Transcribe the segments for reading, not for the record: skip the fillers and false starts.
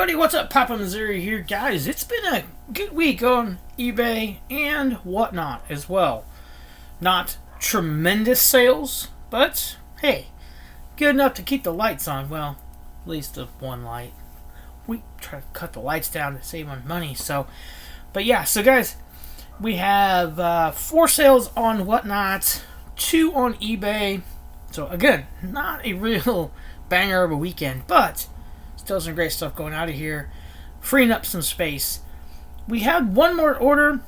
Buddy, what's up? Papa Missouri here, guys. It's been a good week on eBay and whatnot as well. Not tremendous sales, but hey, good enough to keep the lights on. Well, at least the one light. We try to cut the lights down to save on money. But yeah, so guys, we have 4 sales on whatnot, 2 on eBay. So again, not a real banger of a weekend, but still some great stuff going out of here, freeing up some space. We have one more order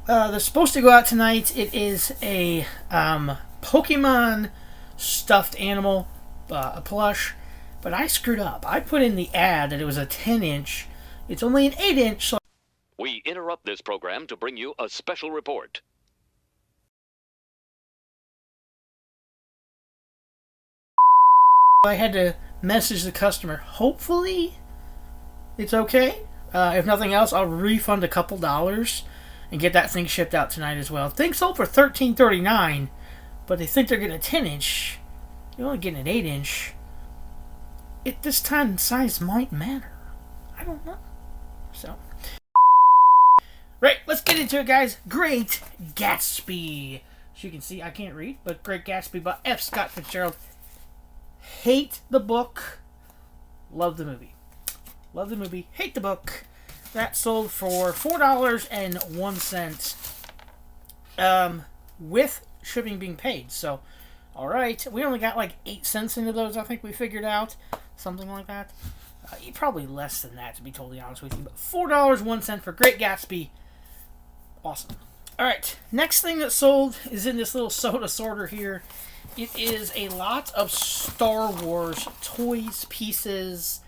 that's supposed to go out tonight. It is a Pokemon stuffed animal, a plush, but I screwed up. I put in the ad that it was a 10-inch. It's only an 8-inch. So we interrupt this program to bring you a special report. I had to message the customer. Hopefully it's okay. If nothing else, I'll refund a couple dollars and get that thing shipped out tonight as well. Things sold for $13.39, but they think they're getting a 10-inch. You're only getting an 8-inch. This time size might matter. I don't know. So, right, let's get into it, guys. Great Gatsby. As you can see, I can't read, but Great Gatsby by F. Scott Fitzgerald. Hate the book, love the movie. Love the movie, hate the book. That sold for $4.01 with shipping being paid. So, alright, we only got like 8 cents into those, I think we figured out. Something like that. Probably less than that, to be totally honest with you. But $4.01 for Great Gatsby. Awesome. Alright, next thing that sold is in this little soda sorter here. It is a lot of Star Wars toys, pieces,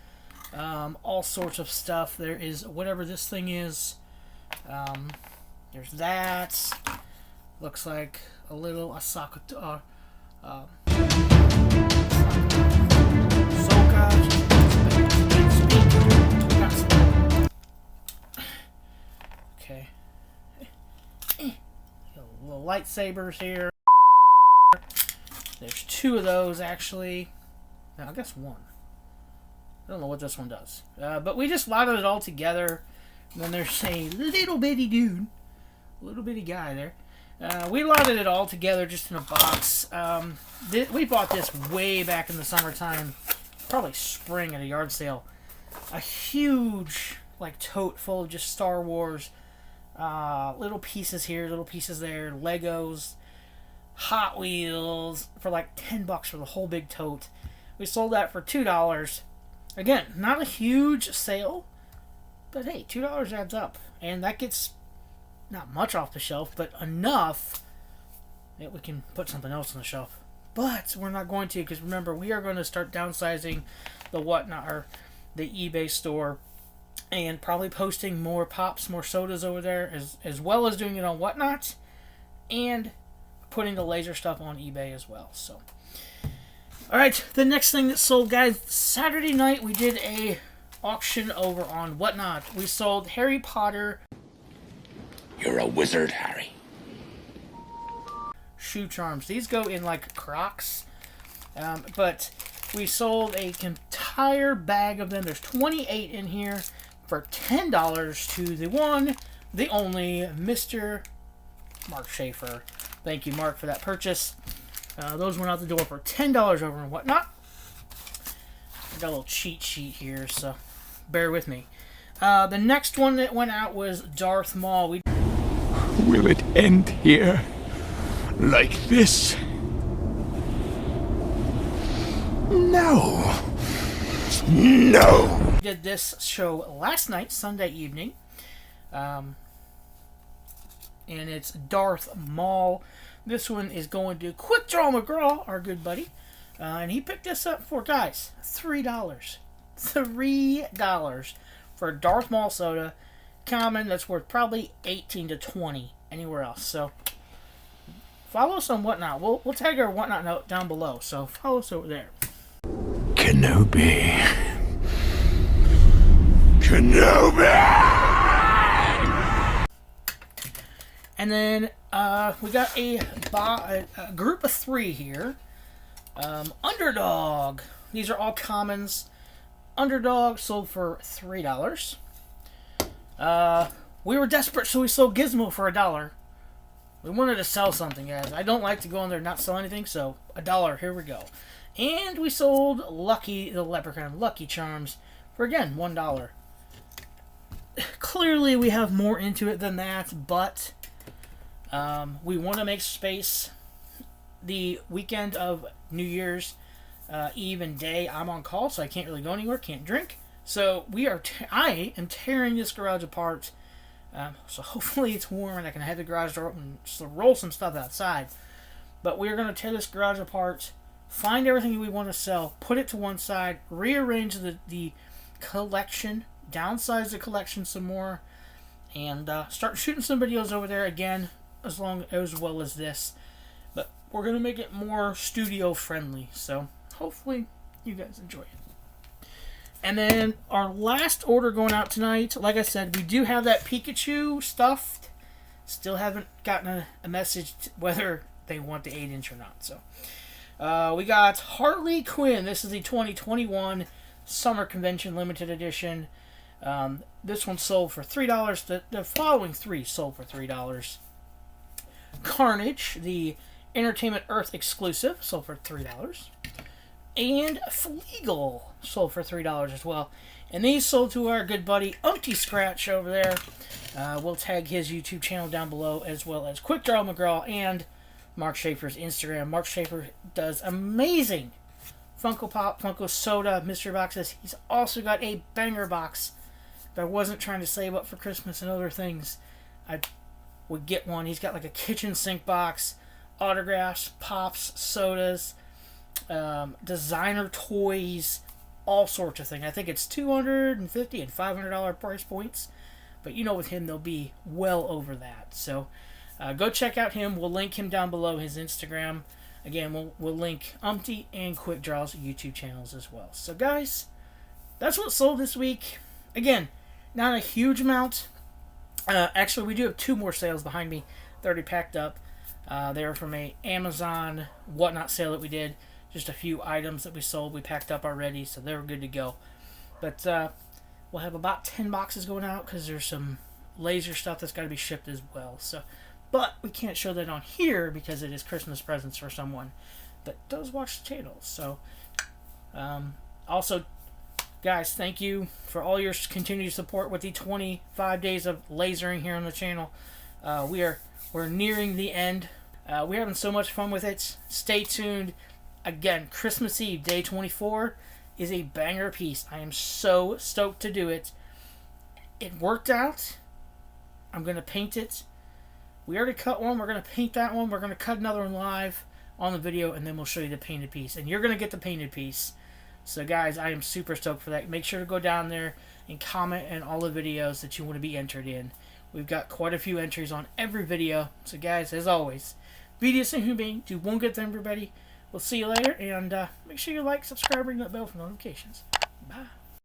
all sorts of stuff. There is whatever this thing is. There's that. Looks like a little Ahsoka. Okay. Little lightsabers here. There's 2 of those, actually. No, I guess 1. I don't know what this one does. But we just lotted it all together. And then there's a little bitty dude. Little bitty guy there. We lotted it all together just in a box. We bought this way back in the summertime. Probably spring at a yard sale. A huge, like, tote full of just Star Wars. Little pieces here, little pieces there. Legos. Hot Wheels for like $10 for the whole big tote. We sold that for $2. Again, not a huge sale, but hey, $2 adds up. And that gets not much off the shelf, but enough that we can put something else on the shelf. But we're not going to, because remember, we are going to start downsizing the whatnot, or the eBay store, and probably posting more pops, more sodas over there, as well as doing it on whatnot, and putting the laser stuff on eBay as well. So, alright, the next thing that sold, guys, Saturday night we did a auction over on whatnot. We sold Harry Potter. You're a wizard, Harry. Shoe charms. These go in like Crocs, but we sold a entire bag of them. There's 28 in here for $10 to the one, the only Mr. Mark Schaefer. Thank you, Mark, for that purchase. Those went out the door for $10 over and whatnot. I got a little cheat sheet here, so bear with me. The next one that went out was Darth Maul. Will it end here? Like this? No. No. We did this show last night, Sunday evening. And it's Darth Maul. This one is going to Quick Draw McGraw, our good buddy. And he picked this up for, guys, $3. $3 for a Darth Maul soda. Common, that's worth probably 18 to 20 anywhere else. So, follow us on Whatnot. We'll tag our Whatnot note down below. So, follow us over there. Kenobi. Kenobi! And then we got a group of 3 here. Underdog. These are all commons. Underdog sold for $3. We were desperate, so we sold Gizmo for $1. We wanted to sell something, guys. I don't like to go on there and not sell anything, so $1. Here we go. And we sold Lucky the Leprechaun, Lucky Charms, for, again, $1. Clearly, we have more into it than that, but we want to make space. The weekend of New Year's Eve and day, I'm on call, so I can't really go anywhere, can't drink. So I am tearing this garage apart. So hopefully it's warm and I can have the garage door open and roll some stuff outside. But we're going to tear this garage apart, find everything we want to sell, put it to one side, rearrange the collection, downsize the collection some more, and start shooting some videos over there again, as well as this. But we're going to make it more studio friendly, so hopefully you guys enjoy it. And then our last order going out tonight, like I said, we do have that Pikachu stuffed. Still haven't gotten a message whether they want the 8-inch or not. So we got Harley Quinn. This is the 2021 Summer Convention Limited Edition. This one sold for $3. The following three sold for $3. Carnage, the Entertainment Earth exclusive, sold for $3. And Fleagle sold for $3 as well. And these sold to our good buddy Umpty Scratch over there. We'll tag his YouTube channel down below, as well as Quick Draw McGraw and Mark Schaefer's Instagram. Mark Schaefer does amazing Funko Pop, Funko Soda mystery boxes. He's also got a banger box. If I wasn't trying to save up for Christmas and other things, I would get one. He's got like a kitchen sink box, autographs, pops, sodas, designer toys, all sorts of things. I think it's $250 and $500 price points, but you know with him they'll be well over that. So go check out him. We'll link him down below, his Instagram. Again, we'll link Umpty and Quick Draw's YouTube channels as well. So guys, that's what sold this week. Again, not a huge amount. Actually, we do have 2 more sales behind me. They're already packed up. They're from a Amazon whatnot sale that we did. Just a few items that we sold, we packed up already, so they were good to go. But we'll have about 10 boxes going out because there's some laser stuff that's got to be shipped as well. So, but we can't show that on here because it is Christmas presents for someone that does watch the channel. So, also, guys, thank you for all your continued support with the 25 days of lasering here on the channel. We're nearing the end. We're having so much fun with it. Stay tuned. Again, Christmas Eve, day 24, is a banger piece. I am so stoked to do it. It worked out. I'm going to paint it. We already cut one. We're going to paint that one. We're going to cut another one live on the video, and then we'll show you the painted piece. And you're going to get the painted piece. So, guys, I am super stoked for that. Make sure to go down there and comment in all the videos that you want to be entered in. We've got quite a few entries on every video. So, guys, as always, be decent human being. Do one good thing, everybody. We'll see you later, and make sure you like, subscribe, ring that bell for notifications. Bye.